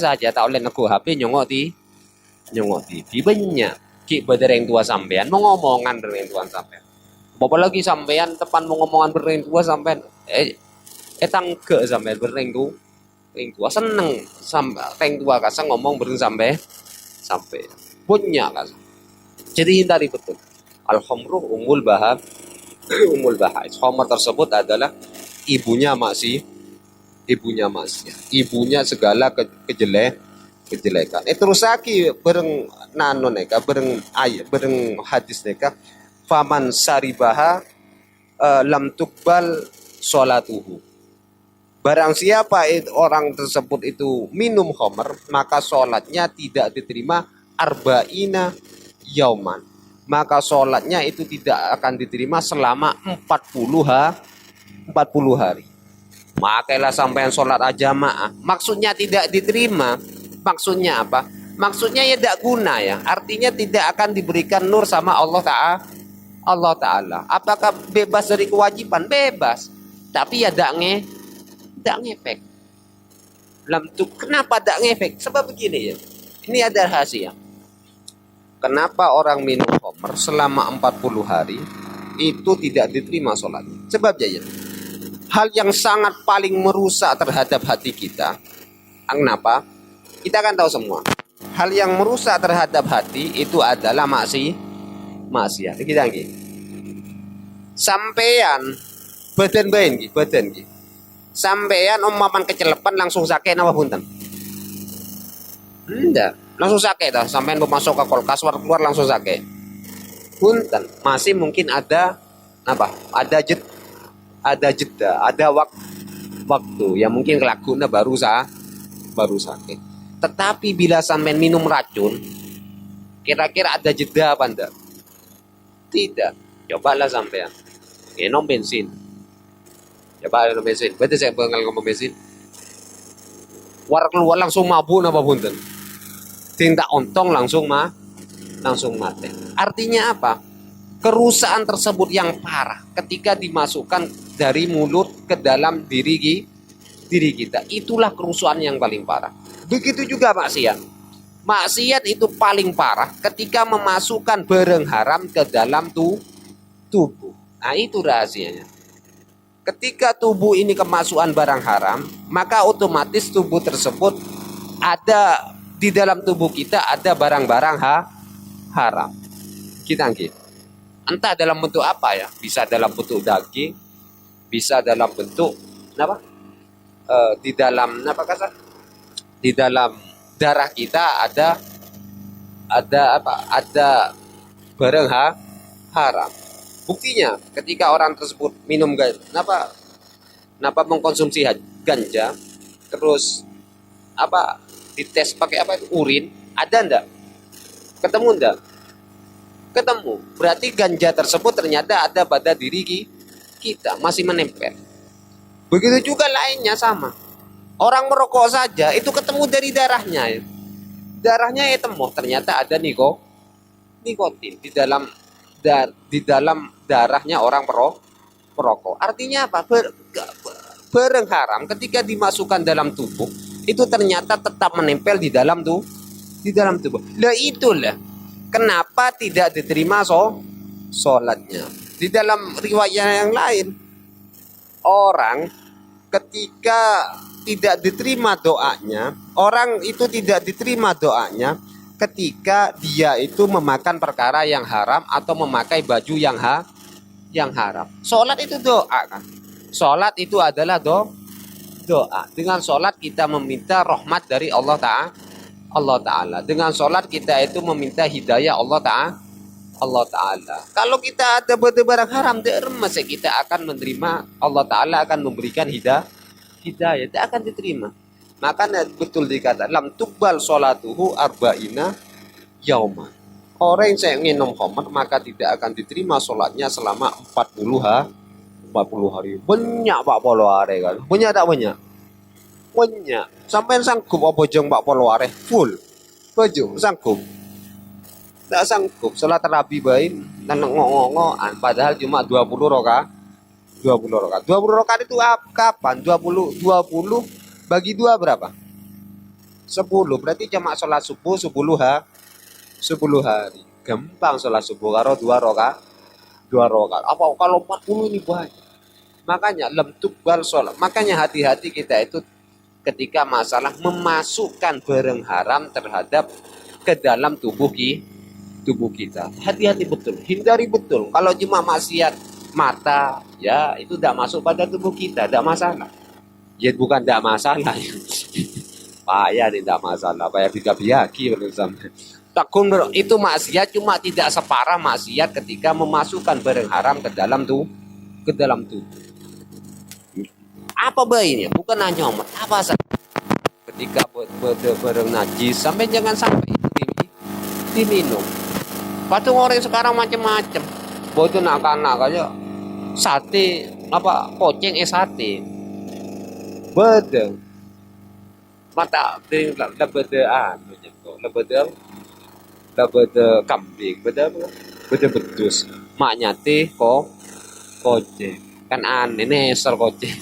saja tak oleh neku HP nyongok di banyak ki berdereng tua sampean mau ngomongan dereng tua sampean apa lagi sampean tepan mau ngomongan berdereng tua sampean tangke sampean berdereng tua seneng sampai tua kasang ngomong berdereng sampai punya kas. Jadi hindari betul al khamru umul bahais. Khamr tersebut adalah ibunya ibunya segala kejelekan. Terus lagi bereng nanon bereng ayat bereng hadis faman saribaha lam tukbal sholatuhu. Barang siapa orang tersebut itu minum khamr, maka sholatnya tidak diterima arba'ina yauman. Maka sholatnya itu tidak akan diterima selama 40 hari. Makailah sampai sholat jamaah. Maksudnya tidak diterima. Maksudnya apa? Maksudnya ya tidak guna ya. Artinya tidak akan diberikan nur sama Allah Ta'ala. Apakah bebas dari kewajiban? Bebas. Tapi ya tidak ngefek. Kenapa tidak ngefek? Sebab begini ya. Ini ada rahasia. Kenapa orang minum khamr selama 40 hari itu tidak diterima sholatnya? Sebabnya ya. Hal yang sangat paling merusak terhadap hati kita. Kenapa? Kita kan tahu semua. Hal yang merusak terhadap hati itu adalah maksiat. Kita lagi. Sampean badan badan. Sampean omapan kecelepan langsung sakit apa punten? Enggak, langsung sakit dah. Sampean masuk ke kulkas keluar langsung sakit. Punten, masih mungkin ada apa? Ada jeda, ada waktu yang mungkin kelakuannya baru sakit. Tetapi bila sampean minum racun, kira-kira ada jeda apa enggak? Tidak. Cobalah sampean minum bensin. Coba minum bensin. Berarti saya pengen ngomong bensin. War keluar langsung mabuk apa punten? Tindak ontong langsung mati. Artinya apa? Kerusakan tersebut yang parah ketika dimasukkan dari mulut ke dalam diri kita. Itulah kerusakan yang paling parah. Begitu juga maksiat. Maksiat itu paling parah ketika memasukkan barang haram ke dalam tubuh. Nah, itu rahasianya. Ketika tubuh ini kemasukan barang haram, maka otomatis tubuh tersebut ada di dalam tubuh kita ada barang-barang haram. Kita angkat. Entah dalam bentuk apa ya, bisa dalam bentuk daging, bisa dalam bentuk apa? Di dalam apa kata? Di dalam darah kita ada apa? Ada barang haram. Buktinya ketika orang tersebut minum napa mengkonsumsi ganja, terus apa dites pakai apa itu urin, ada ndak? Ketemu ndak? Ketemu. Berarti ganja tersebut ternyata ada pada diri kita, masih menempel. Begitu juga lainnya sama. Orang merokok saja itu ketemu dari darahnya. Ya. Darahnya temu ternyata ada nikotin di dalam darahnya orang perokok. Artinya apa? Barang haram ketika dimasukkan dalam tubuh itu ternyata tetap menempel di dalam tubuh. Lah itulah kenapa tidak diterima sholatnya. Di dalam riwayat yang lain, orang ketika tidak diterima doanya, orang itu tidak diterima doanya ketika dia itu memakan perkara yang haram atau memakai baju yang haram. Sholat itu doa kan. Sholat itu adalah doa. Dengan sholat kita meminta rahmat dari Allah Ta'ala. Dengan sholat kita itu meminta hidayah Allah Ta'ala. Kalau kita ada barang haram, masa kita akan menerima, Allah Ta'ala akan memberikan hidayah, tidak akan diterima. Makanya betul dikata lam tuqbal sholatuhu arba'ina yauman. Orang yang saya minum khamr maka tidak akan diterima sholatnya selama 40 hari. Banyak 40 hari kan. Banyak tak banyak? Banyak. Sampai sanggup apa jeng 40 hari full. Baju sanggup. Tak sanggup. Salat tarawih baik dan ngong-ngongan padahal cuma 20 rakaat. 20 rakaat. 20 rakaat itu kapan? 20 bagi 2 berapa? 10. Berarti cuma sholat subuh 10 hari. Gampang sholat subuh karo 2 rakaat. Apa kalau 40 ini banyak? Makanya lam tuqbal sholat. Makanya hati-hati kita itu ketika masalah memasukkan barang haram terhadap ke dalam tubuh kita. Hati-hati betul. Hindari betul. Kalau cuma maksiat mata, ya itu tidak masuk pada tubuh kita, tidak masalah. Ya bukan tidak masalah. Payah tidak masalah. Payah biaki bersama. Takun itu maksiat cuma tidak separah maksiat ketika memasukkan barang haram ke dalam tubuh. Apa bayinya? Bukan hanya umat. Apa saja. Ketika bareng najis, sampai jangan sampai itu diminum. Padahal orang sekarang macam-macam. Bodoh nak aja sate apa koceng sate. Betul. Mata lebede anu lebede kambing, bede bedus. Maknya teh koceng. Kan aneh neser koceng.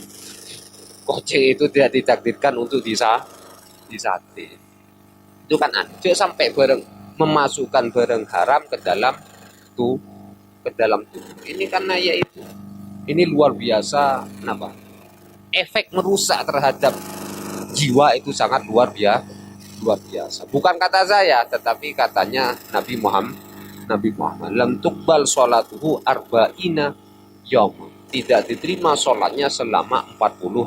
Koceng itu tidak ditakdirkan untuk disate. Itu kan aneh. Jangan sampai memasukkan barang haram ke dalam tubuh. Ini karena yaitu ini luar biasa, kenapa? Efek merusak terhadap jiwa itu sangat luar biasa. Bukan kata saya, tetapi katanya Nabi Muhammad. Lam tuqbal sholatuhu arba'ina yom. Tidak diterima sholatnya selama 40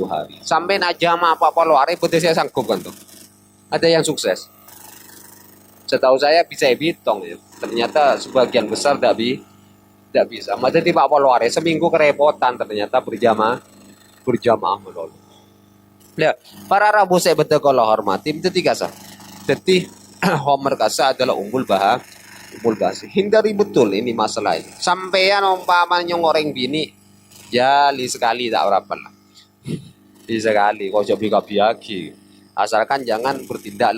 hari. Sampai najama apa-apa hari, betul saya sanggup kan tuh. Ada yang sukses. Setahu saya bisa hitung ya. Ternyata sebagian besar tidak bisa. Macam di Pak Polware seminggu kerepotan ternyata berjamaah melulu. Ya, para rabu saya betul kalau hormati itu tiga sah. Jadi Homer kasa adalah unggul bahasa. Hindari betul ini masalah ini. Sampean umpamanya ngoreng bini, jali sekali tak berapa lah. Sekali, kau coba biaki. Asalkan jangan bertindak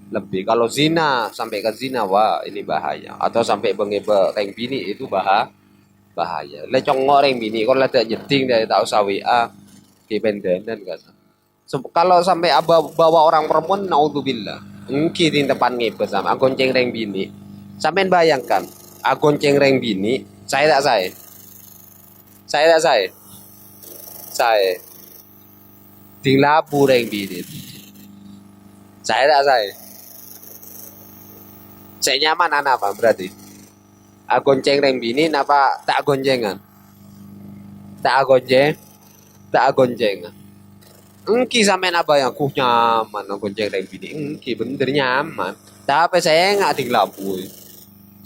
lebih. Kalau zina sampai ke zina, wah ini bahaya. Atau sampai reng bini itu bahaya. Lecong ngoreng bini, kalau ada nyeting dari tak usah WA, kependenan kan. Kalau sampai bawa orang perempuan, naudzubillah. Mungkin di depan ngebe sama gonceng reng bini. Sampai bayangkan, gonceng reng bini, saya. Dilabu reng bini. Saya. Saya nyaman apa berarti? Gonceng reng bini napa tak goncengan? Tak goncengan. Engki sampean apa yang nyaman gonceng reng bini? Engki bener nyaman. Tapi saya nggak dilabu.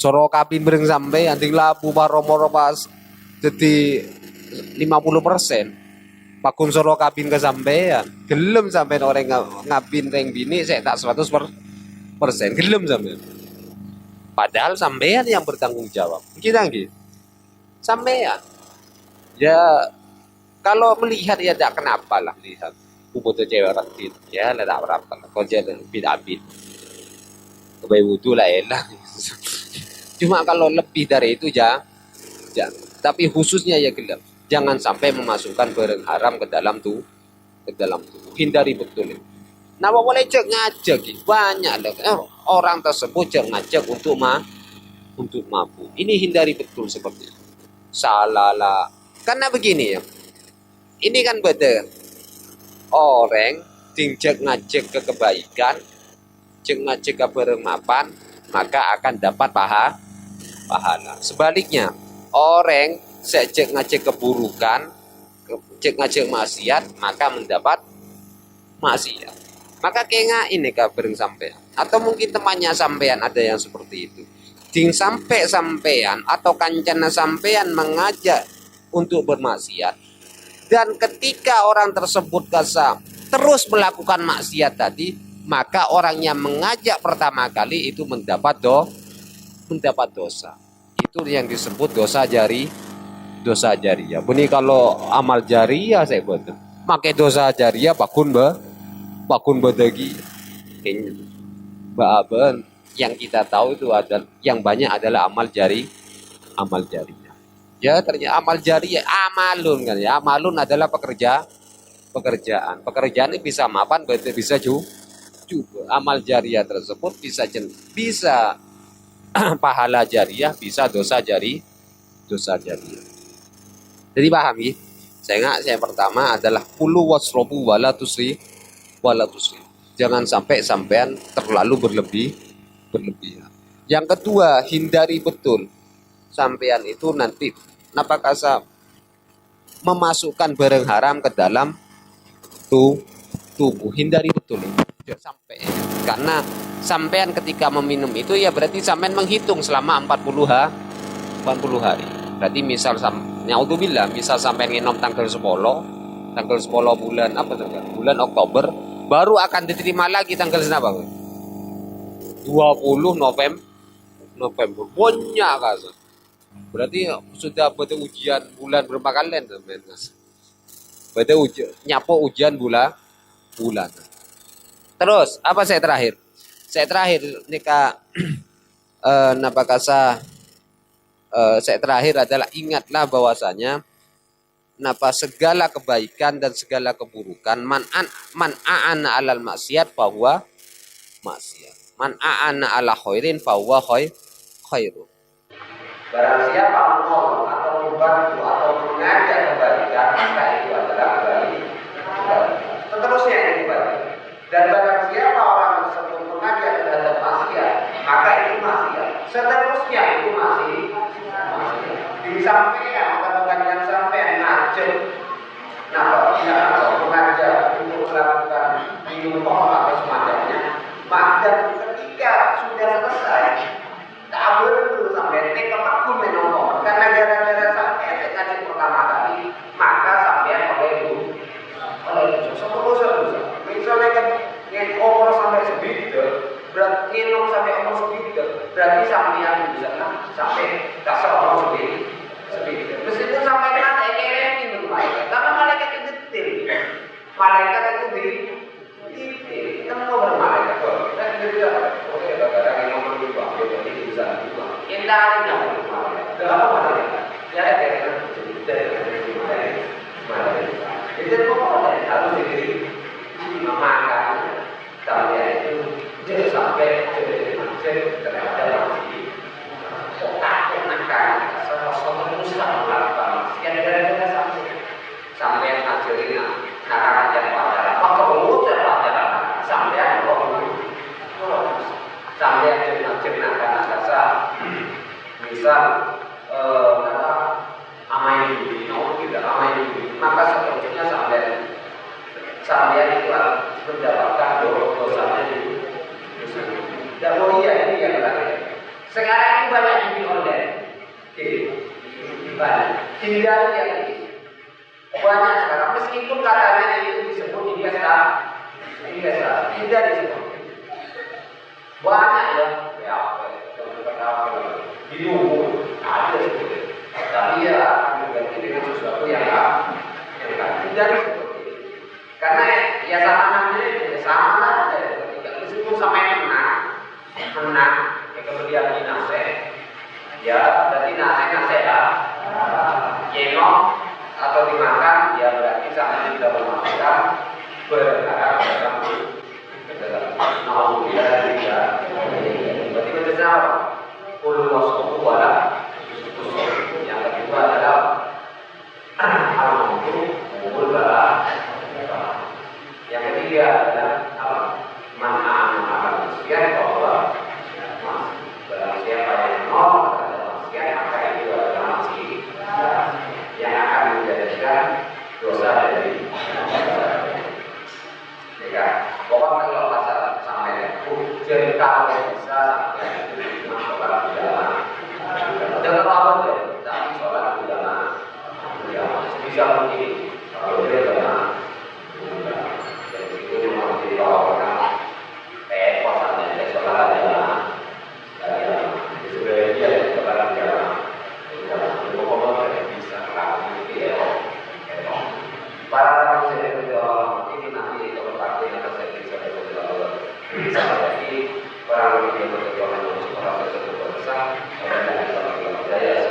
Soro kabin bereng sampai yang dilabu moro pas jadi 50%. Pakun soro kabin ke sampean. Gelem sampean orang ngabin reng bini saya tak 100%. Gelem sampean. Padahal sampean yang bertanggung jawab. Kita gitu. Sampean. Ya kalau melihat ya tidak kenapa lah lihat. Butuh cewek rakit. Ya tidak berapa lah. Kau jadi bid-abid. Kebaik wudhu lah elah. Cuma kalau lebih dari itu jangan. Tapi khususnya ya gelap. Jangan sampai memasukkan barang haram ke dalam tubuh. Hindari betul. Nah, boleh cek ngajak banyak orang tersebut cek ngajak untuk mabuk. Ini hindari betul seperti itu. Salah lah. Karena begini ya. Ini kan beda. Orang cek ngajak ke kebaikan, cek ngajak ke bermapan, maka akan dapat pahala. Sebaliknya, orang cek ngajak keburukan, cek ngajak maksiat, maka mendapat maksiat. Maka kayaknya ini kabar sampean. Atau mungkin temannya sampean ada yang seperti itu. Ding sampai sampean atau kancana sampean mengajak untuk bermaksiat. Dan ketika orang tersebut terus melakukan maksiat tadi, maka orang yang mengajak pertama kali itu mendapat dosa. Itu yang disebut dosa jariah. Bunyi kalau amal jariah saya buat. Makai dosa jariah bakun bedegi. Baaben yang kita tahu itu ada yang banyak adalah amal jariah. Ya ternyata amal jariah, amalun kan ya. Amalun adalah pekerjaan. Pekerjaan ini bisa mapan, bisa juga. Amal jariah tersebut bisa pahala jariah, bisa dosa jariah. Jadi pahami? Saya pertama adalah kulu wasrobu wala tusri. Jangan sampai sampean terlalu berlebihan. Yang kedua, hindari betul sampean itu nanti memasukkan barang haram ke dalam tubuh. Hindari betul ini. Jangan sampai. Karena sampean ketika meminum itu ya berarti sampean menghitung selama 40 hari. Berarti misal Naudzubillah, misal sampai nginom tanggal 10 bulan apa tuh? Bulan Oktober, baru akan diterima lagi tanggal berapa? 20 November. Banyak kan. Berarti sudah pada ujian bulan berapa kalian teman Mas? Pada nyapo ujian bulan. Terus apa saya terakhir? Saya terakhir nikah napakasa saya terakhir adalah ingatlah bahwasanya napa segala kebaikan dan segala keburukan man a'ana alal maksiat bahwa maksiat. Man a'ana ala khairin bahwa khairun. Barang siapa menolong atau membantu atau mengajak kebaikan, maka itu adalah kebaikan. Seterusnya ini kebaikan. Dan barang siapa orang tersebut mengajak terhadap maksiat, maka itu maksiat. Seterusnya itu masih maksiat. Disampaikan atau bukan sampai ngajak, mengajak untuk melakukan minum atau semacamnya. Maka ketika sudah selesai, tak perlu sampai tek kemakmum menolong karena gara-gara sampai ngaji pertama kali maka sampai oleh itu sepuluh misalnya kan umur sampai segitu berarti minum sampai umur segitu berarti sampai yang bisa sampai kasar umur segitu meskipun sampai nanti keren minum malaikat karena malaikat itu detail malaikat itu detail kita mau bermalaikat dan juga oke kadang-kadang yang nomor 2 jadi bisa juga indah kenapa malaikat ya itu pokoknya harus diberi makan sampai itu jadi sampai terhadap otak makan sesuatu muslim melakukan sekian gara-gara sampai akhirnya akan jadi pelajaran maka mengucap pelajaran sampai jenak karena dasar misal amai diri, tidak amai diri maka seterusnya sampai itu mendapatkan dosanya itu dan ini yang terakhir sekarang ini banyak judi online banyak hindari yang ini banyak sekarang meskipun katanya itu disebut investasi tidak disebut banyak ya hidup ada sebetulnya tapi ya akan diganti dengan sesuatu yang tidak disebut karena ya sama namanya ya sama saja meskipun sampai menang ya kemudian dinase ya berarti nasihat yenok atau dimakan ya berarti sama tidak memasukkan berharap dalam nauzubillah berarti maksudnya apa? Qul wasqutu wala yang kedua adalah al-mautu bala yang ketiga adalah apa? Man'a'an maksiat bahwa barang siapa yang menolak terhadap maksiat maka itu adalah maksiat yang akan menjadikan dosa dari ya pokoknya kalau pasal sampai jadi kalau bisa sampai sholat di dalam jangan apa deh tapi sholat di dalam ya bisa mungkin kalau dia dalam jadi itu masih kalau orang puasanya sholat di dalam sudah dia sholat di dalam pokoknya bisa kalau ya para manusia yang ini nanti kalau pakai atau saya bisa jadi orang yang berjualan untuk orang tersebut besar dan